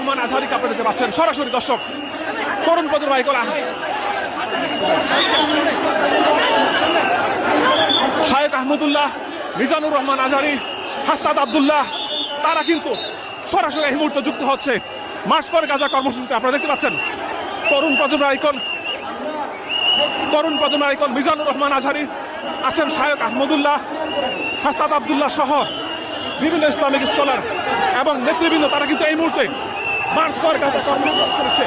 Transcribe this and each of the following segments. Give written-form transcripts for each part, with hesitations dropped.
রহমান আজহারিকে আপনারা দেখতে পাচ্ছেন সরাসরি দর্শক তরুণ প্রজন্ম আইকন শায়েখ আহমদুল্লাহ, মিজানুর রহমান আজহারি, হাসনাত আব্দুল্লাহ তারা কিন্তু সরাসরি এই মুহূর্তে যুক্ত হচ্ছে মার্চ ফর গাজা কর্মসূচিতে। আপনারা দেখতে পাচ্ছেন তরুণ প্রজন্মের আইকন মিজানুর রহমান আজহারি আছেন, শায়েখ আহমদুল্লাহ, হাসনাত আব্দুল্লাহ সহ বিভিন্ন ইসলামিক স্কলার এবং নেতৃবৃন্দ তারা কিন্তু এই মুহূর্তে মার্চ ফর গাজা কর্মসূচি করছে।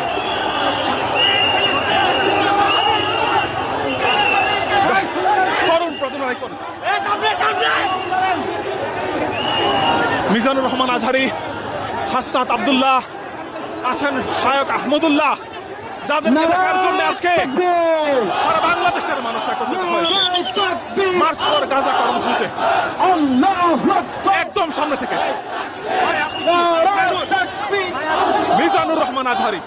তরুণ প্রজন্মের আইকন মিজানুর রহমান আজহারি, হাসনাত আব্দুল্লাহ আছেন, শায়েখ আহমদুল্লাহ, যাদেরকে দেখার জন্য আজকে সারা বাংলাদেশের মানুষ একত্রিত হয়েছে মার্চ ফর গাজা কর্মসূচিতে। একদম সামনে থেকে মিজানুর রহমান আজহারি,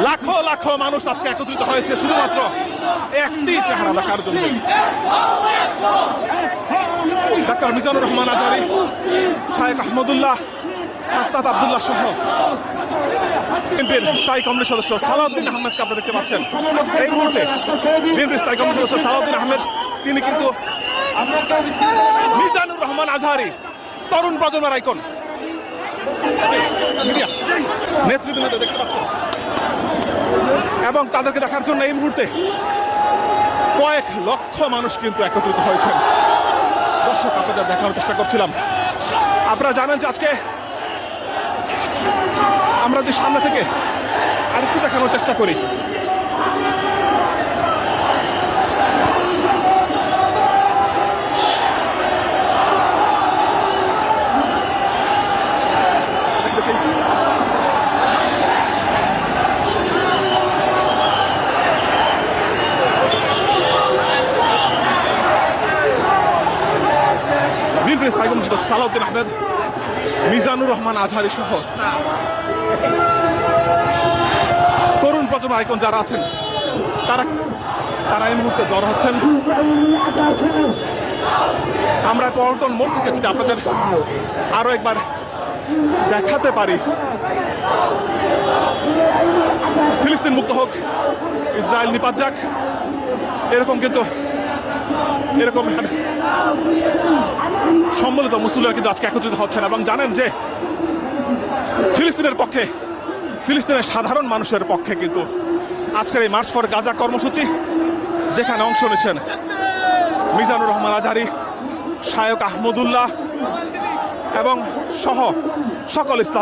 লাখো লাখো মানুষ আজকে একত্রিত হয়েছে শুধুমাত্র একটি চেহারা দেখার জন্য। ডাক্তার মিজানুর রহমান আজহারি, শায়েখ আহমদুল্লাহ, হাসনাত আব্দুল্লাহ সহ বিএনপির স্থায়ী কমিটির সদস্য সালাউদ্দিন আহমেদকে আপনারা দেখতে পাচ্ছেন এই মুহূর্তে। বিএনপির স্থায়ী কমিটির সদস্য সালাউদ্দিন আহমেদ তিনি কিন্তু মিজানুর রহমান আজহারি তরুণ প্রজন্মের আইকন নেতৃবৃন্দ দেখতে পাচ্ছেন এবং তাদেরকে দেখার জন্য এই মুহূর্তে কয়েক লক্ষ মানুষ কিন্তু একত্রিত হয়েছেন। দর্শক আপনাদের দেখানোর চেষ্টা করছিলাম। আপনারা জানেন যে আজকে আমরা যে সামনে থেকে আরেকটু দেখানোর চেষ্টা করি, বিএনপির স্থায়ী কমিটির সদস্য সালাউদ্দিন আহমেদ, মিজানুর রহমান আজহারি সহ তরুণ প্রজন্ম আইকন যারা আছেন তারা এই মুহূর্তে জড়ো হচ্ছেন। আমরা পল্টন মোড় থেকে যদি আপনাদের আরো একবার দেখাতে পারি, ফিলিস্তিন মুক্ত হোক, ইসরায়েল নিপাত যাক, এরকম সম্মিলিত মুসলিমরা কিন্তু আজকে একত্রিত হচ্ছেন এবং জানেন যে ফিলিস্তিনের পক্ষে, ফিলিস্তিনের সাধারণ মানুষের পক্ষে কিন্তু আজকের এই মার্চ ফর গাজা কর্মসূচি যেখানে অংশ নিচ্ছেন মিজানুর রহমান আজহারি, শায়েখ আহমদুল্লাহ এবং সহ সকল ইসলাম